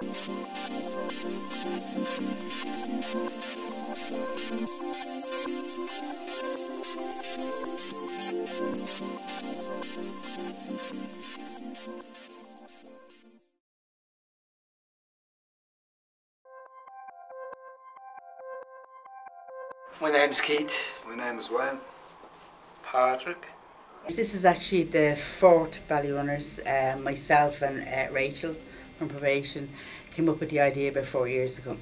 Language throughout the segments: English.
My name's Keith. My name is Wayne. Patrick. This is actually the fourth Ballyrunners. Myself and Rachel from probation came up with the idea about 4 years ago.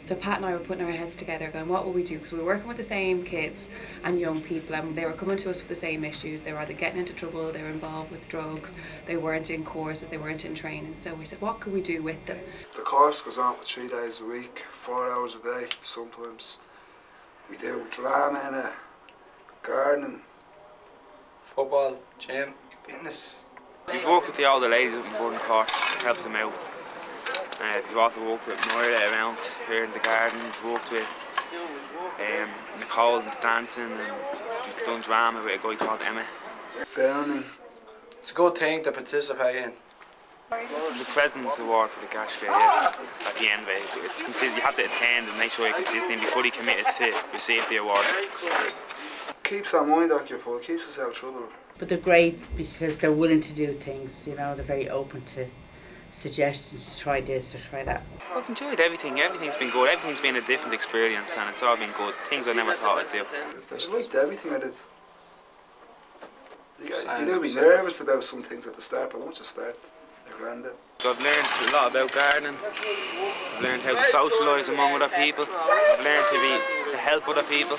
So Pat and I were putting our heads together going, what will we do? Because we were working with the same kids and young people, and they were coming to us with the same issues. They were either getting into trouble, they were involved with drugs, they weren't in courses, they weren't in training. So we said, what could we do with them? The course goes on for 3 days a week, 4 hours a day sometimes. We do drama in it, gardening, Football, gym, fitness. We've worked with the older ladies up in Burden Court to help them out. We've also worked with Moira around here in the garden. We've worked with Nicole and the dancing, and we've done drama with a guy called Emma. filming. It's a good thing to participate in. The President's Award for the Gashka, yeah, at the end of it. It's considered, you have to attend and make sure you're consistent and be fully committed to receive the award. Keeps our mind occupied, keeps us out of trouble. But they're great because they're willing to do things, you know, they're very open to suggestions to try this or try that. I've enjoyed everything, everything's been good, everything's been a different experience and it's all been good, things I never thought I'd do. I just liked everything I did. You know, be nervous about some things at the start, but once you start, they're grand. I've learned a lot about gardening, I've learned how to socialise among other people, I've learned to help other people.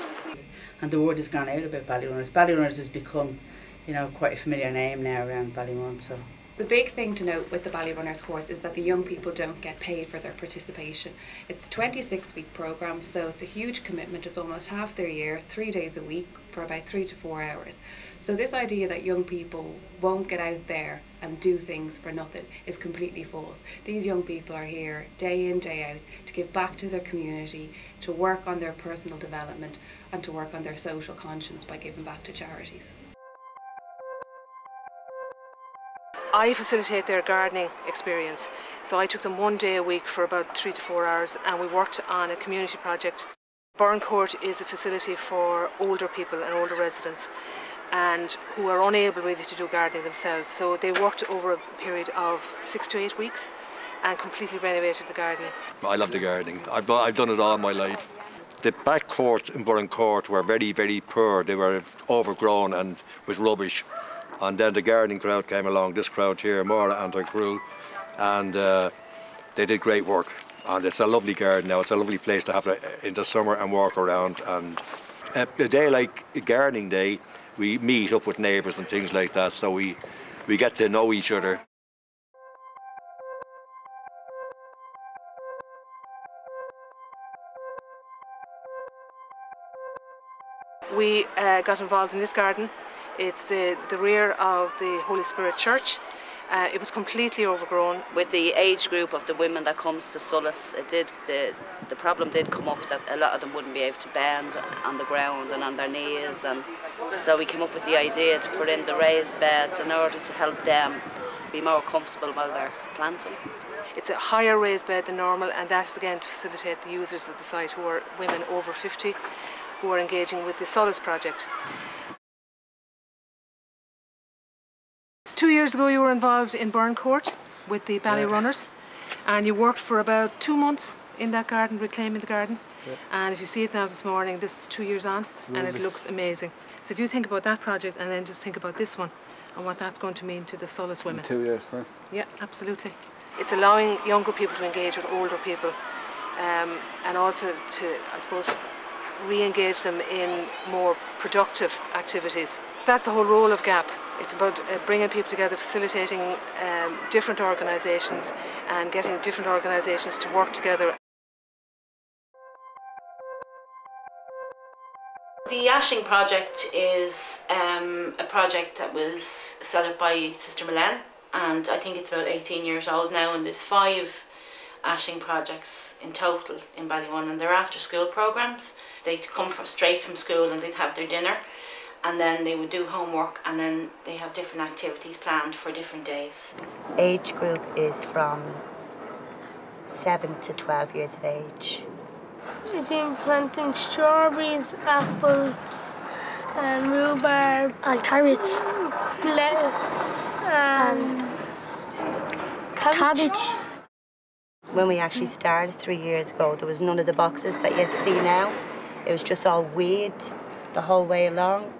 And the word has gone out about Ballyrunners. Ballyrunners has become, you know, quite a familiar name now around Ballymun. So The big thing to note with the Ballyrunners course is that the young people don't get paid for their participation. It's a 26-week programme, so it's a huge commitment. It's almost half their year, 3 days a week for about 3 to 4 hours. So this idea that young people won't get out there and do things for nothing is completely false. These young people are here day in, day out to give back to their community, to work on their personal development and to work on their social conscience by giving back to charities. I facilitate their gardening experience. So I took them 1 day a week for about 3 to 4 hours and we worked on a community project. Burn Court is a facility for older people and older residents and who are unable really to do gardening themselves. So they worked over a period of 6 to 8 weeks and completely renovated the garden. I love the gardening. I've done it all my life. The back courts in Burn Court were very, very poor. They were overgrown and with rubbish. And then the gardening crowd came along, this crowd here, Maura and her crew, and they did great work. And it's a lovely garden now, it's a lovely place to have in the summer and walk around. And a day like gardening day, we meet up with neighbours and things like that, so we get to know each other. We got involved in this garden. It's the rear of the Holy Spirit Church. It was completely overgrown. With the age group of the women that comes to solace, the problem did come up that a lot of them wouldn't be able to bend on the ground and on their knees, and so we came up with the idea to put in the raised beds in order to help them be more comfortable while they're planting. It's a higher raised bed than normal, and that is again to facilitate the users of the site who are women over 50 who are engaging with the Solace project. 2 years ago you were involved in Burn Court with the Ballyrunners, and you worked for about 2 months in that garden, reclaiming the garden. And if you see it now this morning, this is 2 years on and it looks amazing. So if you think about that project and then just think about this one and what that's going to mean to the Solace women. In 2 years' time. Yeah, absolutely. It's allowing younger people to engage with older people and also to, I suppose, re-engage them in more productive activities. That's the whole role of GAP. It's about bringing people together, facilitating different organisations and getting different organisations to work together. The Ashing project is a project that was set up by Sister Milen, and I think it's about 18 years old now, and there's 5 Ashing projects in total in Ballymun, and they're after school programmes. They'd come straight from school and they'd have their dinner and then they would do homework, and then they have different activities planned for different days. Age group is from 7 to 12 years of age. We've been planting strawberries, apples, rhubarb, and carrots, lettuce, and cabbage. When we actually started 3 years ago, there was none of the boxes that you see now. It was just all weed the whole way along.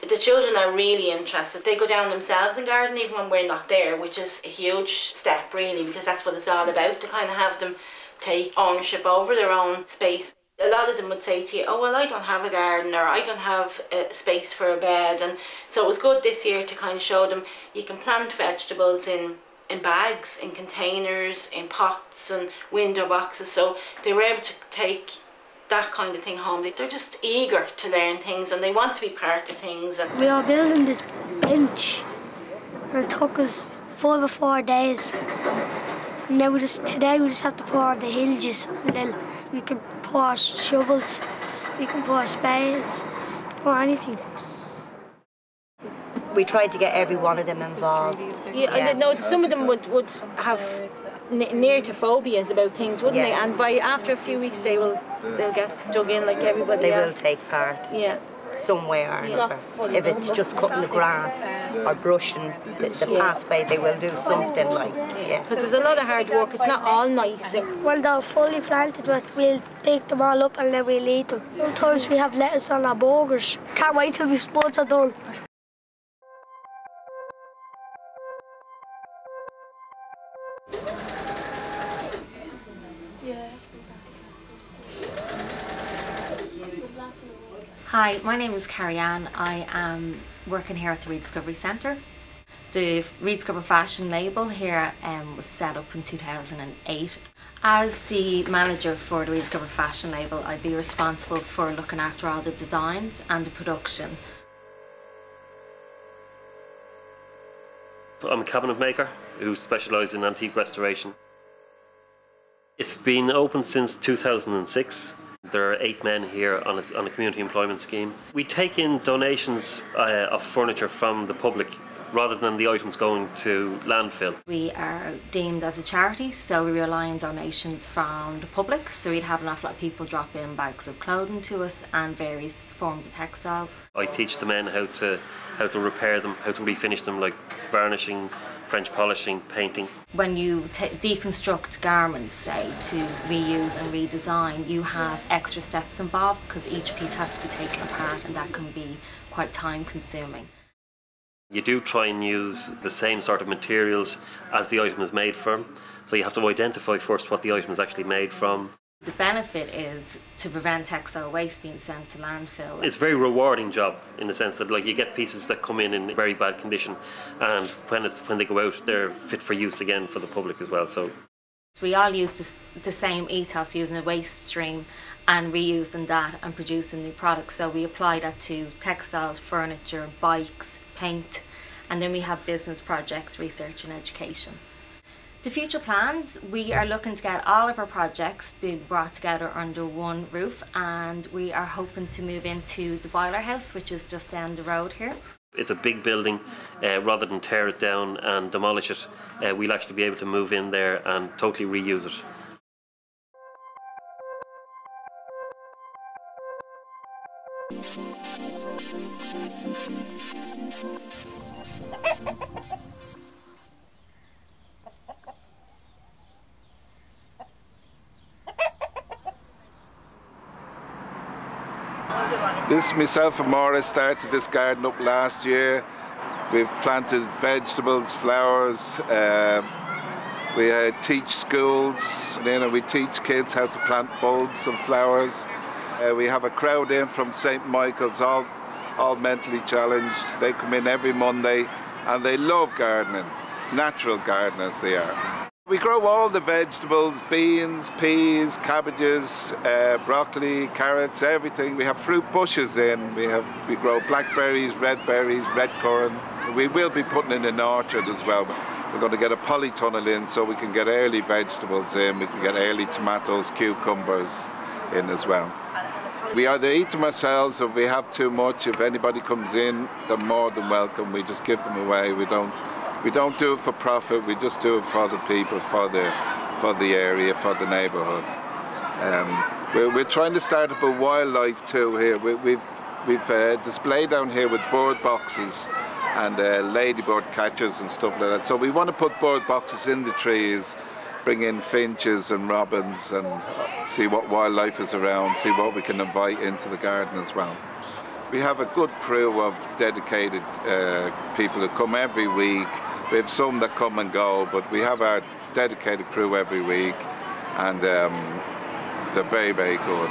The children are really interested. They go down themselves and garden even when we're not there, which is a huge step really, because that's what it's all about, to kind of have them take ownership over their own space. A lot of them would say to you, oh well, I don't have a garden, or I don't have a space for a bed. And so it was good this year to kind of show them you can plant vegetables in bags, in containers, in pots and window boxes. So they were able to take that kind of thing home. They're just eager to learn things and they want to be part of things. We are building this bench and it took us 5 or 4 days. And then today we just have to pour the hinges, and then we can pour shovels, we can pour spades, pour anything. We tried to get every one of them involved. Yeah. No, some of them would have near to phobias about things, wouldn't they? And after a few weeks they'll get dug in like everybody else. They will take part. Yeah. Somewhere or another. If it's just cutting the grass or brushing the pathway, they will do something like, Because there's a lot of hard work, it's not all nice. Well, they're fully planted, but we'll take them all up and then we'll eat them. Sometimes we have lettuce on our burgers. Can't wait till the spuds are done. Hi, my name is Carrie-Anne. I am working here at the Rediscovery Centre. The Rediscover Fashion label here was set up in 2008. As the manager for the Rediscover Fashion label, I'd be responsible for looking after all the designs and the production. I'm a cabinet maker who specialises in antique restoration. It's been open since 2006. There are 8 men here on a community employment scheme. We take in donations of furniture from the public rather than the items going to landfill. We are deemed as a charity, so we rely on donations from the public. So we'd have an awful lot of people drop in bags of clothing to us and various forms of textiles. I teach the men how to repair them, how to refinish them, like varnishing, French polishing, painting. When you deconstruct garments, say, to reuse and redesign, you have extra steps involved because each piece has to be taken apart and that can be quite time consuming. You do try and use the same sort of materials as the item is made from, so you have to identify first what the item is actually made from. The benefit is to prevent textile waste being sent to landfill. It's a very rewarding job in the sense that you get pieces that come in very bad condition, and when they go out they're fit for use again for the public as well. So we all use the same ethos, using a waste stream and reusing that and producing new products. So we apply that to textiles, furniture, bikes, paint, and then we have business projects, research and education. The future plans, we are looking to get all of our projects being brought together under one roof, and we are hoping to move into the boiler house, which is just down the road here. It's a big building. Rather than tear it down and demolish it, we'll actually be able to move in there and totally reuse it. Myself and Maura started this garden up last year. We've planted vegetables, flowers. We teach schools. We teach kids how to plant bulbs and flowers. We have a crowd in from St. Michael's, all mentally challenged. They come in every Monday and they love gardening, natural gardeners they are. We grow all the vegetables, beans, peas, cabbages, broccoli, carrots, everything. We have fruit bushes in. We grow blackberries, red currant. We will be putting in an orchard as well. We're going to get a polytunnel in so we can get early vegetables in. We can get early tomatoes, cucumbers in as well. We either eat them ourselves, or if we have too much, if anybody comes in, they're more than welcome. We just give them away. We don't do it for profit. We just do it for the people, for for the area, for the neighbourhood. We're trying to start up a wildlife too here. We've a display down here with bird boxes and ladybird catchers and stuff like that. So we want to put bird boxes in the trees, bring in finches and robins and see what wildlife is around, see what we can invite into the garden as well. We have a good crew of dedicated people who come every week. We have some that come and go, but we have our dedicated crew every week, and they're very, very good.